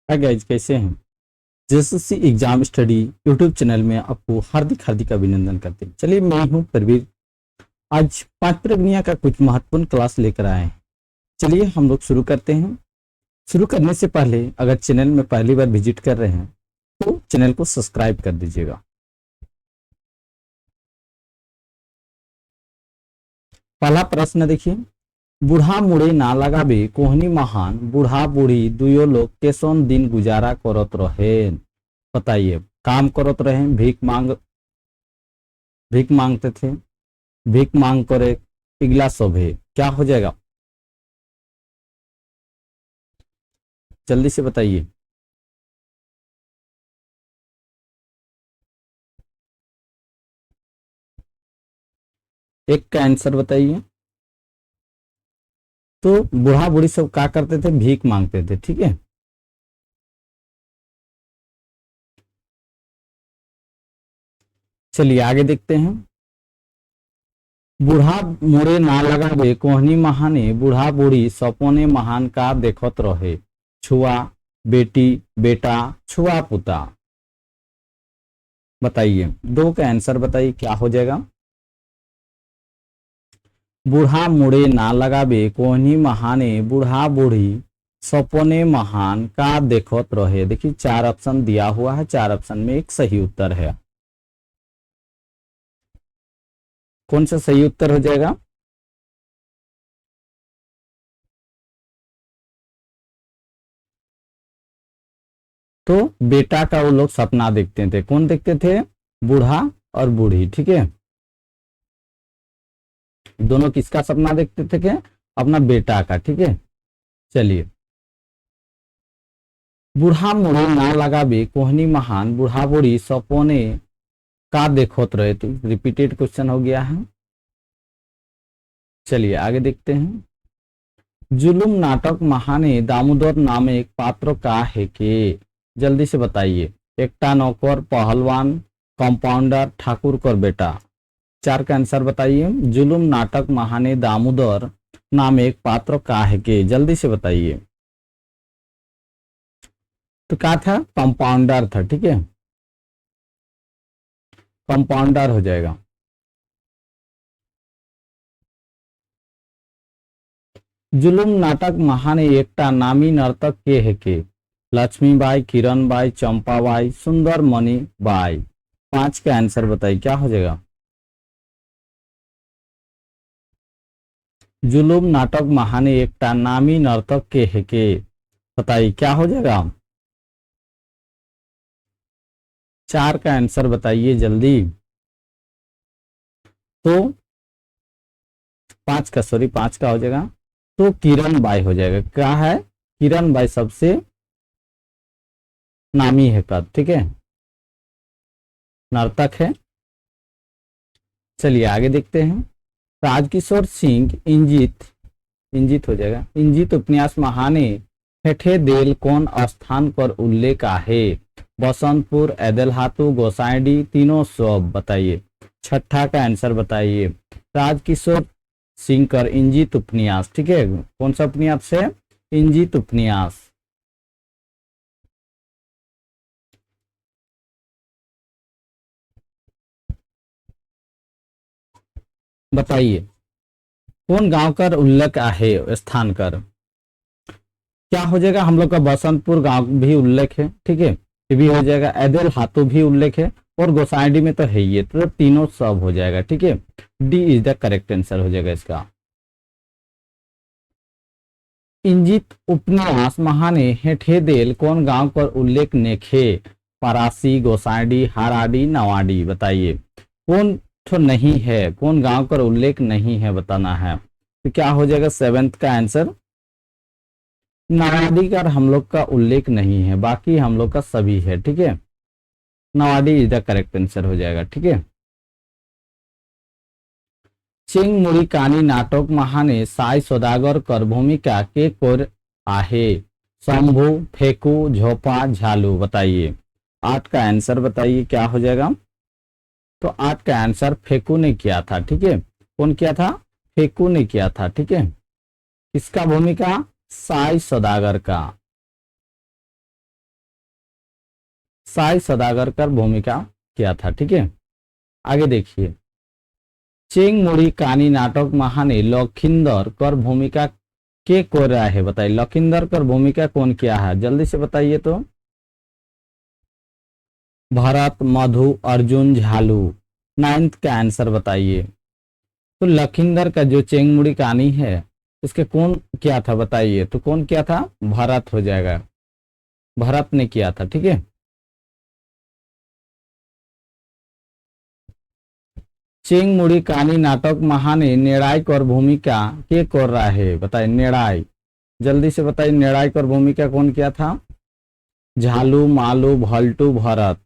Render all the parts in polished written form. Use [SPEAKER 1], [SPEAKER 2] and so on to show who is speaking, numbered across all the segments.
[SPEAKER 1] Hi guys, कैसे हैं। JSSC exam study YouTube channel में आपको हार्दिक हार्दिक अभिनंदन करते हैं। चलिए, मैं हूं प्रवीर। आज 5 प्रगनिया का कुछ महत्वपूर्ण क्लास लेकर आए हैं। चलिए हम लोग शुरू करते हैं। शुरू करने से पहले अगर चैनल में पहली बार विजिट कर रहे हैं तो चैनल को सब्सक्राइब कर दीजिएगा। पहला प्रश्न देखिए, बूढ़ा मुड़े ना लगाबे कोहनी महान, बूढ़ा बूढ़ी दुयो लोग कैसन दिन गुजारा करत रहे। बताइए, काम करत रहे, भीख मांगते थे, भीख मांग करे पिघला सभे, क्या हो जाएगा? जल्दी से बताइए। एक का आंसर बताइए। तो बूढ़ा बूढ़ी सब क्या करते थे? भीख मांगते थे। ठीक है, चलिए आगे देखते हैं। बूढ़ा मुड़े ना लगावे कोहनी महाने, बूढ़ा बूढ़ी सपने महान का देखत रहे। छुआ, बेटी, बेटा, छुआ पुता। बताइए, दो का आंसर बताइए क्या हो जाएगा। बूढ़ा मुड़े ना लगावे कोहनी महाने, बूढ़ा बूढ़ी सपने महान का देखत रहे। देखिए, 4 ऑप्शन दिया हुआ है, 4 ऑप्शन में एक सही उत्तर है। कौन सा सही उत्तर हो जाएगा? तो बेटा का वो लोग सपना देखते थे। कौन देखते थे? बूढ़ा और बूढ़ी। ठीक है, दोनों किसका सपना देखते थे क्या? अपना बेटा का। ठीक है, चलिए। बूढ़ा मुड़े ना लगावे कोहनी महान, बूढ़ा बूढ़ी सपने का देखोत रहे। तो रिपीटेड क्वेश्चन हो गया है। चलिए आगे देखते हैं। जुलुम नाटक महाने दामोदर नाम एक पात्र का है के। जल्दी से बताइए। एकटा नौकर, पहलवान, कंपाउंडर, ठाकुर कर बेटा। 4 का आंसर बताइए। जुलुम नाटक महाने दामोदर नाम एक पात्र का है के, जल्दी से बताइए। तो क्या था? कंपाउंडर था। ठीक है, कंपाउंडर हो जाएगा। जुलुम नाटक महाने एकटा नामी नर्तक के है के। लक्ष्मीबाई, किरणबाई, चंपाबाई, सुंदर मणि बाई। 5 का आंसर बताइए क्या हो जाएगा। जुलुम नाटक महाने एकटा नामी नर्तक के है के, बताइए क्या हो जाएगा। 4 का आंसर बताइए जल्दी। तो 5 का हो जाएगा। तो किरण बाई हो जाएगा। क्या है? किरण बाई सबसे नामी है पद। ठीक है, नर्तक है। चलिए आगे देखते हैं। राजकिशोर सिंह इंजित, इंजित हो जाएगा। इंजित उपन्यास महाने हेठे देल कौन स्थान पर उल्लेख आहे। बसंतपुर, एदलहातू, गोसाइडी, तीनों सब। बताइए, 6ठा का आंसर बताइए। राजकिशोर सिंह कर इंजित उपन्यास। ठीक है, कौन सा उपन्यास है? इंजित उपन्यास। बताइए, कौन गांव कर उल्लेख आहे स्थान कर? क्या हो जाएगा? हम लोग का बसंतपुर गांव भी उल्लेख है। ठीक है, ये भी हो जाएगा। एदेल हाथों भी उल्लेख है, और गोसाइडी में तो है ही है। तो तीनों सब हो जाएगा। ठीक है, D is the correct answer हो जाएगा इसका। इंजित उपन्यास महाने हेठे देल कौन गांव कर उल्लेख नेखे। परासी, गोसाइडी, हाराडी, नवाडी। बताइए, कौन तो नहीं है, कौन गांव का उल्लेख नहीं है, बताना है। तो क्या हो जाएगा 7th का आंसर? नवाडी का हम लोग का उल्लेख नहीं है, बाकी हम लोग का सभी है। ठीक है, Nawadi is the correct answer हो जाएगा। ठीक है। चिंग मुड़ी कानी नाटक महाने साई सौदागर कर भूमिका के कोर आहे। शंभू, फेकू, झोपा, झालू। बताइए, 8 का आंसर बताइए क्या हो जाएगा। तो 8 का आंसर फेकू ने किया था। ठीक है, कौन किया था? फेकू ने किया था। ठीक है, किसका भूमिका? साई सौदागर का। साई सदागर कर भूमिका किया था। ठीक है, आगे देखिए, चेंग मुड़ी कानी नाटक महाने लखिंदर कर भूमिका के को रहा है, बताइए लखिंदर कर भूमिका कौन किया है, जल्दी से बताइए तो। भरत, मधु, अर्जुन, झालू। नाइन्थ का आंसर बताइए। तो लखिंदर का जो चेंगमुड़ी कहानी है उसके कौन किया था बताइए, तो कौन किया था, भरत हो जाएगा, भरत ने किया था। ठीक है, चेंगमुड़ी कहानी नाटक महाने निर्णायक और भूमिका के कर रहा है, बताइए निर्णायक, जल्दी से बताइए निर्णायक और भूमिका कौन किया था, झालू, मालू, भल्टू, भरत।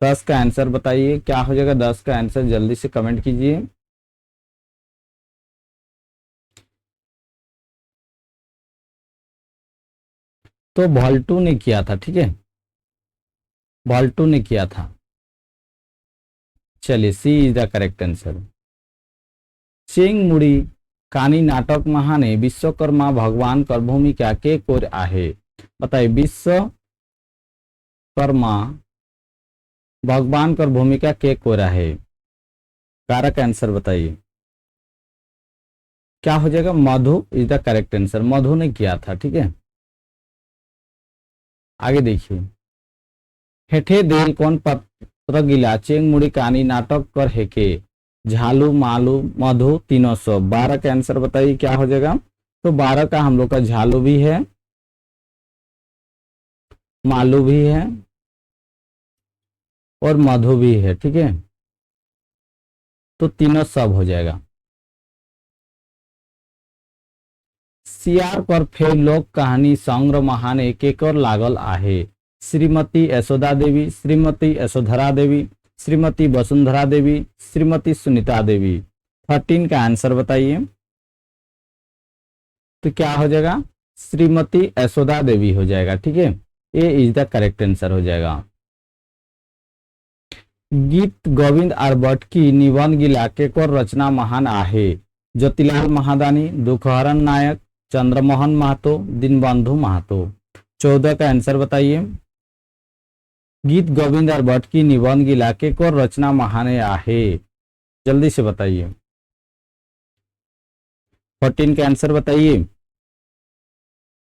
[SPEAKER 1] 10 का आंसर बताइए, क्या हो जाएगा 10 का आंसर, जल्दी से कमेंट कीजिए। तो भल्टू ने किया था। ठीक है, भल्टू ने किया था। चलिए, सी इज द करेक्ट आंसर। चेंगमुड़ी कानी नाटक महाने विश्वकर्मा भगवान कर भूमिका के कोर आहे, बताइए विश्वकर्मा भगवान कर भूमिका के कोर आहे, कारक आंसर बताइए, क्या हो जाएगा, मधु इज द करेक्ट आंसर, मधु ने किया था। ठीक है, आगे देखिए, हेठे देल कौन पत्र गिला चेंगमुड़ी कानी नाटक कर हेके, झालू, मालू, मधु, तीनों सौ। 12 का आंसर बताइए, क्या हो जाएगा, तो 12 का हम लोग का झालू भी है, मालू भी है और मधु भी है। ठीक है, तो तीनों सब हो जाएगा। सियार पर फेर लोक कहानी संग्रह महाने केकर लागल आहे, श्रीमती यशोदा देवी, श्रीमती यशोधरा देवी, श्रीमती वसुंधरा देवी, श्रीमती सुनीता देवी। 13 का आंसर बताइए, तो क्या हो जाएगा, श्रीमती यशोदा देवी हो जाएगा। ठीक है, ए इज द करेक्ट आंसर हो जाएगा। गीत गोविंद और भट्ट की निबंध गिला केकर रचना महान आहे, ज्योतिलाल महादानी, दुखहरण नायक, चंद्रमोहन महतो, दीनबंधु महतो। 14 का आंसर बताइए, गीत गोविंद और भट्ट की निबंध गिला केकर रचना महान आहे, जल्दी से बताइए। 14 का आंसर बताइए,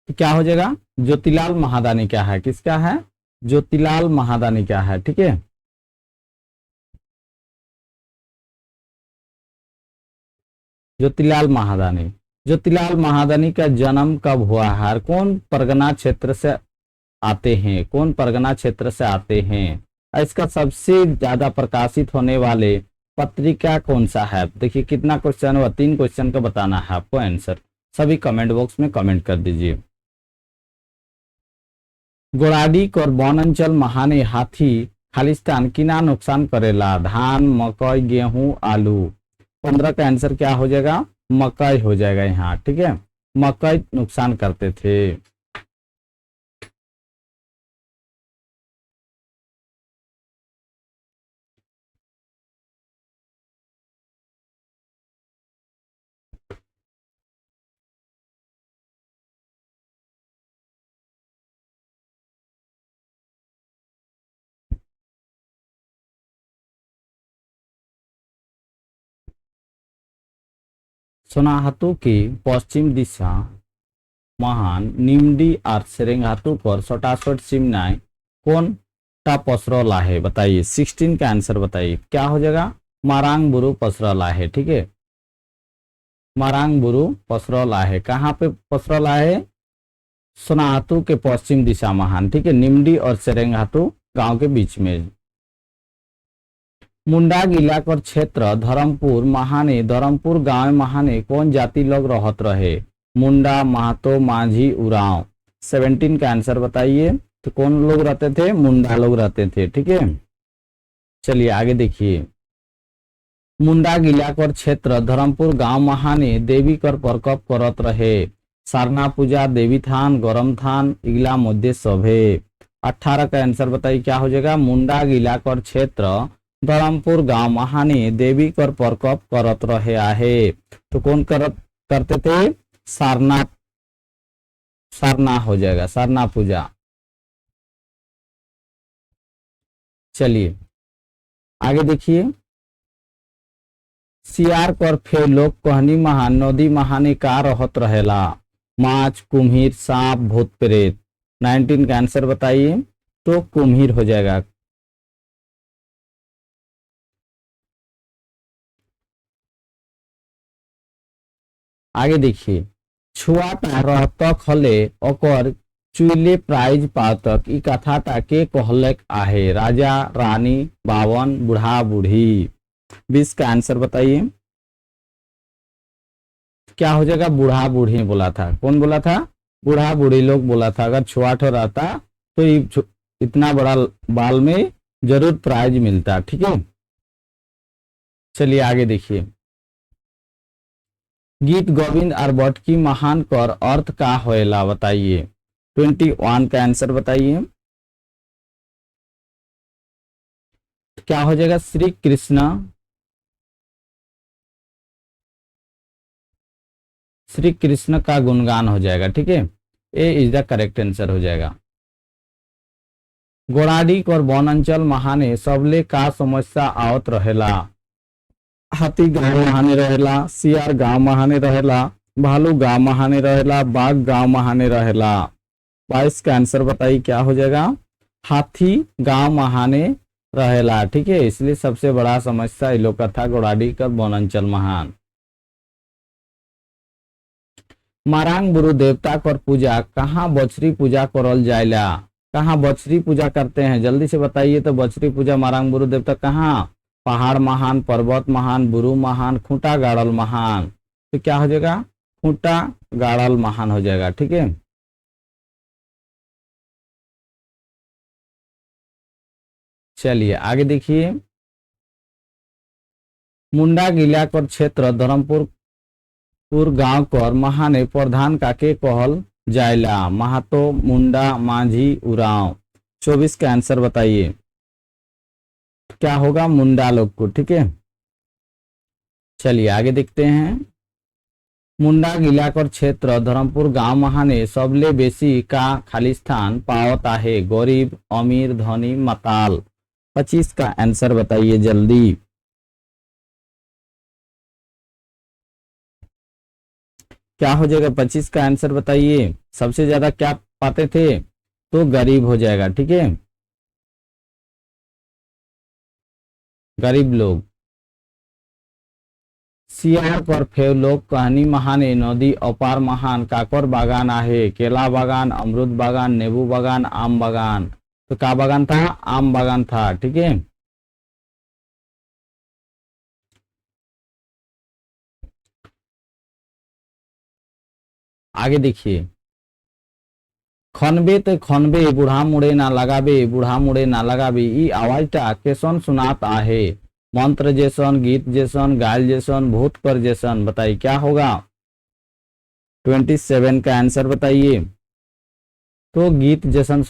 [SPEAKER 1] तो क्या हो जाएगा, ज्योतिलाल महादानी क्या है, किसका है, ज्योतिलाल महादानी क्या है। ठीक है, ज्योतिलाल महादानी। ज्योतिलाल महादानी का जन्म कब हुआ है, कौन परगना क्षेत्र से आते हैं, कौन परगना क्षेत्र से आते हैं, इसका सबसे ज्यादा प्रकाशित होने वाले पत्रिका कौन सा है। देखिए कितना क्वेश्चन हुआ, 3 क्वेश्चन का बताना है आपको आंसर, सभी कमेंट बॉक्स में कमेंट कर दीजिए। गोड़ाडी और वनांचल महाने हाथी खालिस्तान किना नुकसान करेला, धान, मकई, गेहूं, आलू। 15 का आंसर क्या हो जाएगा, मकई हो जाएगा यहाँ। ठीक है, मकई नुकसान करते थे। सोनाहातू की पश्चिम दिशा महान निमडी और सेरेंगातू पर सटासट सिमनाय कौन टा पसरल आहे, बताइए। 16 का आंसर बताइए, क्या हो जाएगा, मारांग बुरु पसरल आहे। ठीक है, मारांग बुरु पसरल आहे, कहाँ पे पसरल आहे, सोनाहातू के पश्चिम दिशा महान। ठीक है, निमडी और सेरेंगातू गांव के बीच में। मुंडा गिलाकर क्षेत्र धर्मपुर महाने, धर्मपुर गांव महाने कौन जाति लोग रहत रहे, मुंडा, महतो, माझी, उरांव। 17 का आंसर बताइए, तो कौन लोग रहते थे, मुंडा लोग रहते थे। ठीक है, चलिए आगे देखिए, मुंडा गिलाकर क्षेत्र धर्मपुर गांव महाने देवी कर प्रकोप करत रहे, सारना पूजा, देवी थान, गरम थान, इगला मध्य सभे। 18 का आंसर बताइए, क्या हो जाएगा, मुंडा गिलाकर क्षेत्र धर्मपुर गांव महाने देवी कर प्रकोप करत रहे आहे, तो कौन करते थे, सारना, सारना हो जाएगा, सारना पूजा। चलिए आगे देखिए, सियार कर फे लोग कहनी महान नदी महाने का रहत रहेला, माछ कुम्हीर सांप भूत प्रेत। 19 का आंसर बताइए, तो कुम्हीर हो जाएगा। आगे देखिए, छुआटा रहतक हले ओकर चुइले प्राइज पातक, ई कथाटा के कहलक आहे, राजा रानी बावन बूढ़ा बूढ़ी। 20 का आंसर बताइए, क्या हो जाएगा, बूढ़ा बूढ़ी बोला था। कौन बोला था, बूढ़ा बूढ़ी लोग बोला था। अगर छुआठ रहता तो इतना बड़ा बाल में जरूर प्राइज मिलता। ठीक है, चलिए आगे देखिए, गीत गोविंद और बट की महान कर अर्थ का होएला बताइए। 21 का आंसर बताइए, क्या हो जाएगा, श्री कृष्ण का गुणगान हो जाएगा। ठीक है, ए इज द करेक्ट आंसर हो जाएगा। गोड़ाडी और वन अंचल महाने सबले का समस्या आवत रहेला, हाथी गांव महाने रहेला, सियार गांव महाने रहेला, भालू गांव महाने रहेला, बाघ गांव महाने रहेला। 22 का आंसर बताइए, क्या हो जाएगा, हाथी गांव महाने रहेला। ठीक है, इसलिए सबसे बड़ा समस्या इन लोग का था गोड़ाडी का वन अंचल महान। मारांग गुरु देवता कर पूजा कहाँ बछरी पूजा करल जायला, कहाँ बछरी पूजा करते हैं, जल्दी से बताइए। तो बछरी पूजा मारांग गुरु देवता कहाँ, पहाड़ महान, पर्वत महान, बुरु महान, खूंटा गाड़ल महान। तो क्या हो जाएगा, खूंटा गाड़ल महान हो जाएगा। ठीक है, चलिए आगे देखिए, मुंडा गिला कर क्षेत्र धर्मपुर गांव कर महाने प्रधान काके कहल जायला, महातो मुंडा माझी उराव। 24 का आंसर बताइए, क्या होगा, मुंडा लोग को। ठीक है, चलिए आगे देखते हैं, मुंडा गिलाकर क्षेत्र धर्मपुर गांव महाने सबले बेसी का खालिस्तान पावता है, गरीब अमीर धनी मताल। 25 का आंसर बताइए जल्दी, क्या हो जाएगा, 25 का आंसर बताइए। सबसे ज्यादा क्या पाते थे, तो गरीब हो जाएगा। ठीक है, गरीब लोग। सियार पर फेव लोग कहनी महाने नदी अपार महान काकर बागान आहे, केला बागान, अमरूद बागान, नींबू बागान, आम बागान। तो क्या बागान था, आम बागान था। ठीक है, आगे देखिए, खनबे तो खनबे बूढ़ा मुड़े ना लगाबे, बूढ़ा मुड़े ना लगाबे, ई आवाजटा केसन सुनात आहे, मंत्र जैसन, गीत जैसन, गायल जैसन, भूत कर जैसन। बताइए क्या होगा, 27 का आंसर बताइए। तो गीत जैसन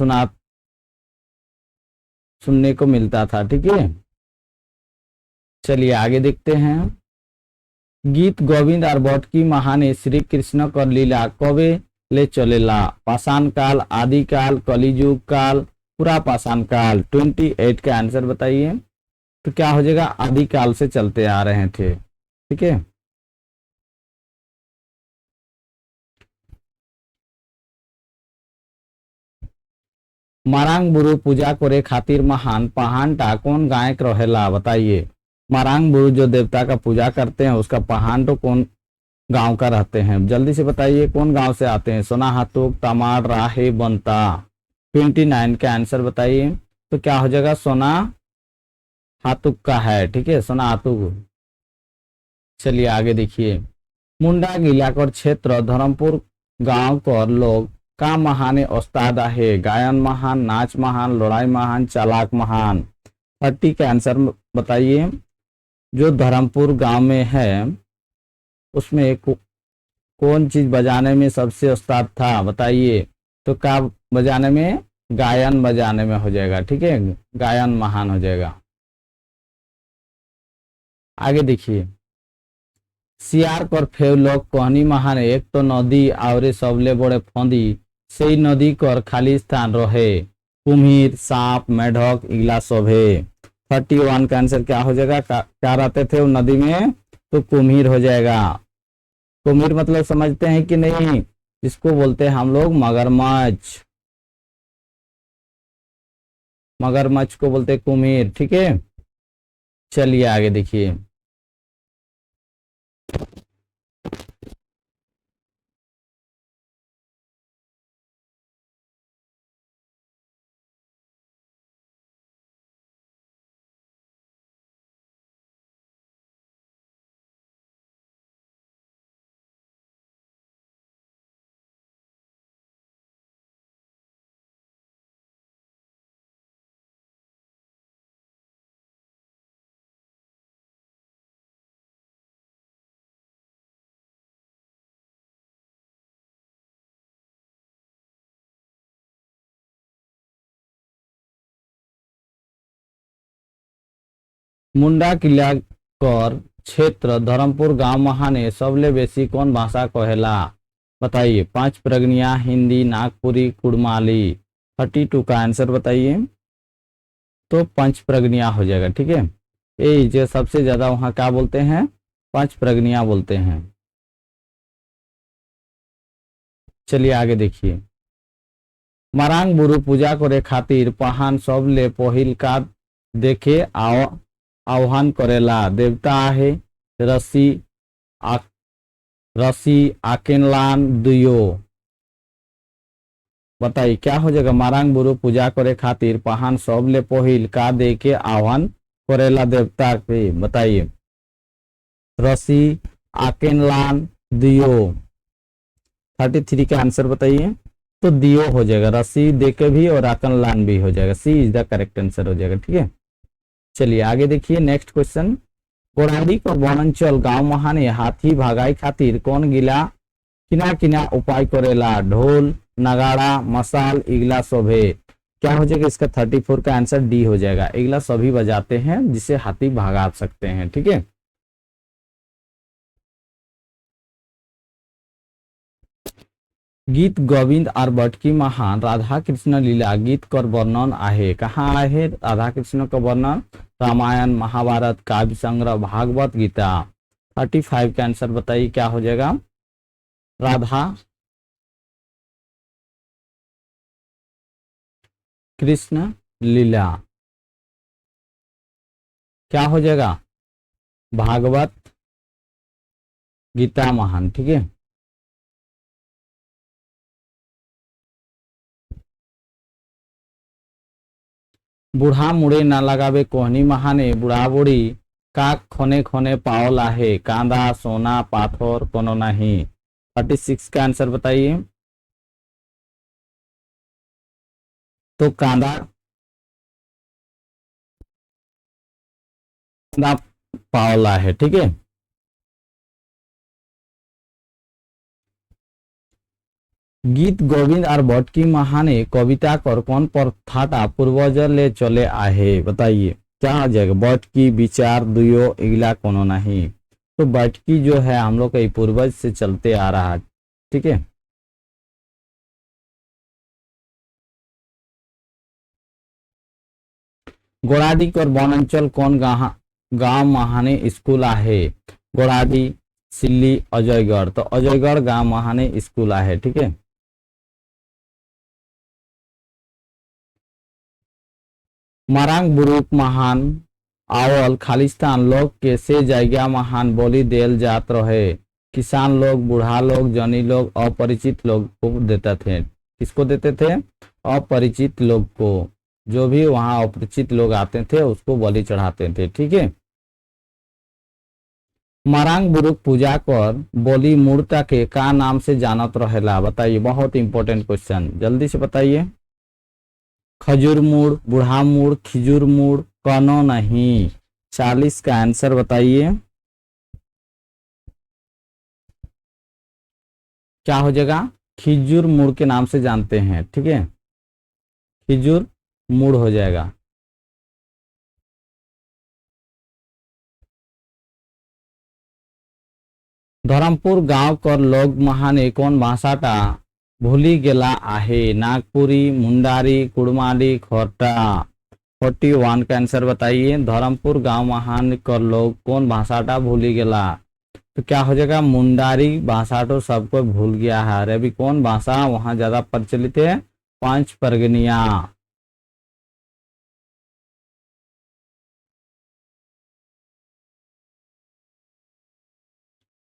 [SPEAKER 1] सुनने को मिलता था। ठीक है, चलिए आगे देखते हैं, गीत गोविंद और बट की महाने श्री कृष्ण कर लीला कबे ले चलेला, पाषाण काल, आदि काल, कलिजुग काल, पूरा पाषाण काल। 28 का आंसर बताइए, तो क्या हो जाएगा, आदि काल से चलते आ रहे थे। ठीक है, मारांग बुरु पूजा करे खातिर महान पहानटा कौन गायक रहेला बताइए। मारांग बुरु जो देवता का पूजा करते हैं उसका पहान तो कौन गांव का रहते हैं, जल्दी से बताइए, कौन गांव से आते हैं। सोना हाथुक, तमाड़, राहे, बनता। 29 का आंसर बताइए, तो क्या हो जाएगा, सोना हाथुक का है। ठीक है, सोना हाथुक। चलिए आगे देखिए, मुंडा गिलाकर क्षेत्र धर्मपुर गांव कर लोग का महाने उस्ताद आहे, गायन महान, नाच महान, लड़ाई महान, चालाक महान। 30 का आंसर बताइए, जो धर्मपुर गांव में है उसमें कौन चीज बजाने में सबसे उस्ताद था बताइए। तो का बजाने में, गायन बजाने में हो जाएगा। ठीक है, गायन महान हो जाएगा। आगे देखिए, सियार कर फेव लोग कहनी महाने एक तो नदी आवरे सबले बड़े फंदी, सही नदी कर खाली स्थान रहे, कुम्हीर, सांप, मेढक, इगला शोभे। 31 का आंसर क्या हो जाएगा? क्या रहते थे वो नदी में? तो कुम्हीर हो जाएगा। कुम्हीर मतलब समझते हैं कि नहीं? इसको बोलते हैं हम लोग मगरमच्छ। मगरमच्छ को बोलते हैं कुम्हीर। ठीक है, चलिए आगे देखिए। मुंडा किला कर क्षेत्र धर्मपुर गांव महाने सबले बेसी कौन भाषा कहेला? बताइए। 5 प्रगनिया, हिंदी, नागपुरी, कुड़माली। 32 का आंसर बताइए। तो पंच प्रगनिया हो जाएगा। ठीक है, ये जो सबसे ज्यादा वहां क्या बोलते हैं? पंच प्रगनिया बोलते हैं। चलिए आगे देखिए। मरांग बुरु पूजा करे खातिर पहान सबले पहिल का देखे आह्वान करेला? देवता आहे, रसी आ, रसी आकेनलान दुयो। बताइए क्या हो जाएगा? मारांग बुरु पूजा करे खातिर पहान सबले पहिल का दे के आह्वान करेला देवता के? बताइए। रसी आकेनलान दियो। 33 का आंसर बताइए। तो दियो हो जाएगा, रसी दे के भी और आकेनलान भी हो जाएगा। सी इज द करेक्ट आंसर हो जाएगा। ठीक है, चलिए आगे देखिए। Next question. कोराडी को वनांचल गांव महाने हाथी भागाई खातिर कौन गिला किना किना उपाय करेला? ढोल, नगाड़ा, मसाल, इगला शोभे। क्या हो जाएगा इसका? 34 का आंसर डी हो जाएगा। इगला सभी बजाते हैं जिसे हाथी भगा सकते हैं। ठीक है, गीत गोविंद और बटकी महान राधा कृष्ण लीला गीत कर वर्णन आहे। कहाँ आहे राधा कृष्ण का वर्णन? रामायण, महाभारत, काव्य संग्रह, भागवत गीता। 35 का आंसर बताइए क्या हो जाएगा? राधा कृष्ण लीला। क्या हो जाएगा? भागवत गीता महान। ठीक है, बूढ़ा मुड़े ना लगावे कोहनी महाने बुढ़ा बुढ़ी का खोने खोने पावल आहे। कांदा, सोना, पाथर कोनो नहीं। 36 का आंसर बताइए। तो कांदा, कांदा पावल आहे। ठीक है, गीत गोविंद और बटकी महाने कविता कर कौन प्रथाटा पूर्वज ले चले आहे? बताइए क्या आ जाएगा? बटकी, विचार, दुयो, इगला कोनो नहीं। तो बटकी जो है हम लोग का पूर्वज से चलते आ रहा है। ठीक है, गोराडी कर वनांचल कौन गांव महाने स्कूल आहे? गोराडी, सिल्ली, अजयगढ़। तो अजयगढ़ गांव महाने स्कूल आहे। ठीक है, मरांग बुरुक महान आवल खालिस्तान लोग के से जगह महान बोली देल जात रहे। किसान लोग, बूढ़ा लोग, जनी लोग, अपरिचित लोग को देते थे। किसको देते थे? अपरिचित लोग को। जो भी वहां अपरिचित लोग आते थे उसको बलि चढ़ाते थे। ठीक है, मरांग बुरुक पूजा कर बोली मूर्ता के का नाम से जानत रहेला? बताइए, बहुत इंपॉर्टेंट क्वेश्चन, जल्दी से बताइए। खजूर मूड़, बूढ़ा मूड़, खिजूर मूड़, कनो नहीं। 40 का आंसर बताइए क्या हो जाएगा? खिजूर मूड़ के नाम से जानते हैं। ठीक है, खिजूर मूड़ हो जाएगा। धर्मपुर गांव कर लोग महाने कौन भाषाटा भूली गेला आहे, नागपुरी, मुंडारी, कुड़माली, खोरटा। 41 का आंसर बताइए। धर्मपुर गांव महान कर लोग कौन भाषाटा भूली गेला, तो क्या हो जाएगा, मुंडारी भाषा तो सबको भूल गया है। और अभी कौन भाषा वहां ज्यादा प्रचलित है, पांच परगनिया।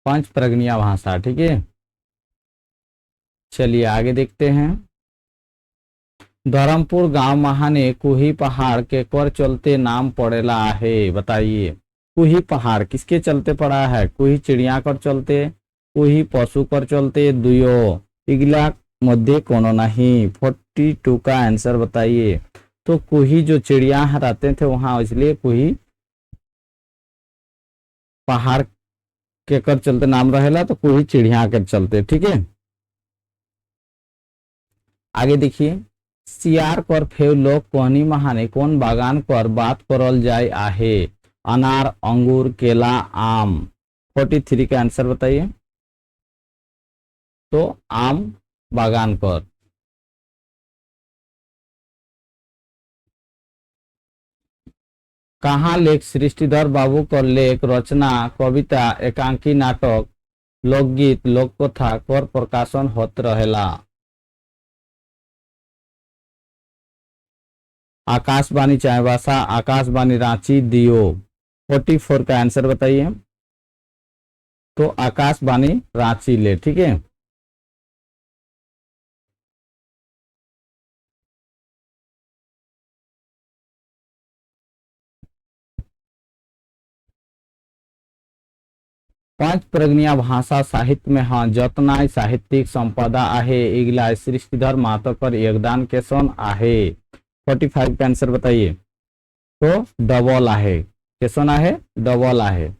[SPEAKER 1] पांच परगनिया भाषा, ठीक है। चलिए आगे देखते हैं। धर्मपुर गांव महाने कुही पहाड़ के कर चलते नाम पड़ेला है, बताइए। कुही पहाड़ किसके चलते पड़ा है, कुही चिड़िया कर चलते, कुही पशु कर चलते, दुयो इगला मध्य कोनो नहीं। 42 का आंसर बताइए। तो कुही जो चिड़िया रहते थे वहां, इसलिए कुही पहाड़ के कर चलते नाम रहेला, तो कुही चिड़िया के चलते, ठीक है। आगे देखिए। सियार कर फेव लोग कोहनी महाने कौन बागान पर बात करल जाए आहे, अनार, अंगूर, केला, आम। 43 का आंसर बताइए। तो आम बागान पर। कहाँ लेख सृष्टिधर बाबू कर लेख, रचना, कविता, एकांकी नाटक, लोकगीत, लोककथा कर प्रकाशन होत रहेला। आकाशवाणी चाईबासा, आकाशवाणी रांची, दियो। 44 का आंसर बताइए। तो आकाशवाणी रांची ले, ठीक है। पांच प्रगनिया भाषा साहित्य में हाँ जतना साहित्यिक संपदा आहे, इगला सृष्टिधर महतो कर योगदान कैसन आहे। 45 का आंसर बताइए। तो डबल आहे, कैसन आहे, डबल आहे।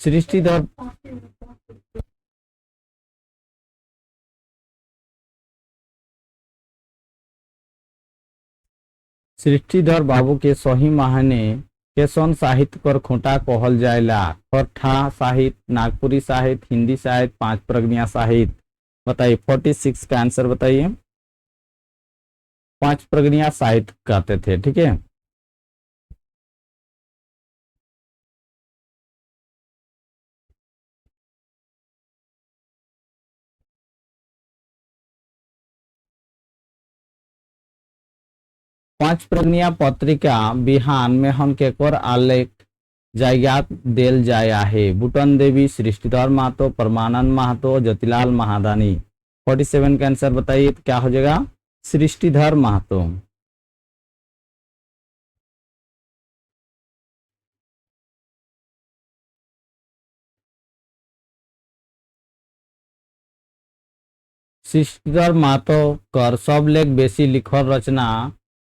[SPEAKER 1] सृष्टिधर सृष्टिधर बाबू के सही माहने कैसन साहित्य कर खूंटा कहल जाएला। ठा साहित्य, नागपुरी साहित्य, हिंदी साहित्य, पांच प्रगनिया साहित्य। बताइए। 46 का आंसर बताइए। पांच प्रगनिया साहित्य कहते थे, ठीक है। पांच प्रगनिया पत्रिका बिहान में हम केकर आलेख जायगात देल जाए आहे, बुटन देवी, सृष्टिधर महतो, परमानंद महतो, ज्योतिलाल महादानी। 47 का आंसर बताइए। तो क्या हो जाएगा, सृष्टिधर महतो। सृष्टिधर महतो कर सब लेख बेसी लिखल रचना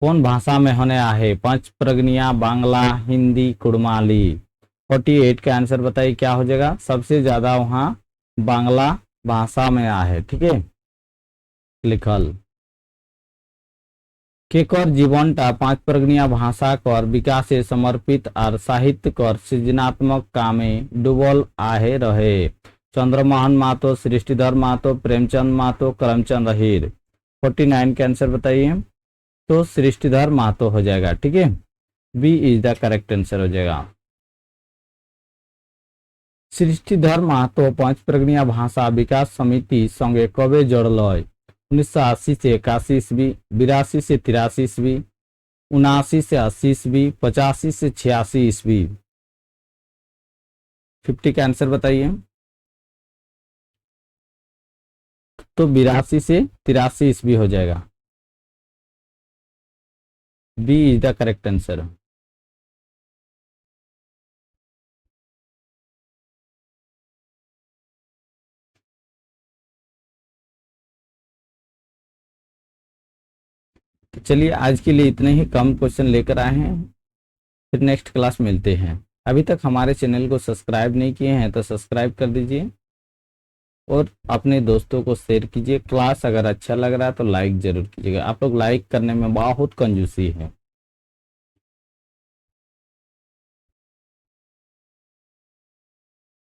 [SPEAKER 1] कौन भाषा में होने आहे, पंच प्रगनिया, बांग्ला, हिंदी, कुड़माली। 48 का आंसर बताइए। क्या हो जाएगा, सबसे ज्यादा वहां बांग्ला भाषा में आहे, ठीक है, लिखल। केकर जीवनटा पांच प्रगनिया भाषा कर विकास से समर्पित और साहित्य कर सृजनात्मक कामे डूबल आहे रहे। चंद्रमोहन महतो, सृष्टिधर महतो, प्रेमचंद महतो, करमचंद अहीर। 49 का आंसर बताइए। तो सृष्टिधर महतो हो जाएगा, ठीक है। B is the correct answer हो जाएगा। सृष्टिधर महतो पांच प्रगनिया भाषा विकास समिति संगे कबे जोड़ल, 1980 से 81 ईस्वी, 82 से 83 ईस्वी, 79 से 80 ईस्वी, 85 से 86 ईस्वी। 50 का आंसर बताइए। तो 82 से 83 ईस्वी हो जाएगा। B is the correct answer. चलिए आज के लिए इतने ही कम क्वेश्चन लेकर आए हैं, फिर नेक्स्ट क्लास मिलते हैं। अभी तक हमारे चैनल को सब्सक्राइब नहीं किए हैं तो सब्सक्राइब कर दीजिए और अपने दोस्तों को शेयर कीजिए। क्लास अगर अच्छा लग रहा है तो लाइक जरूर कीजिएगा। आप लोग लाइक करने में बहुत कंजूसी है।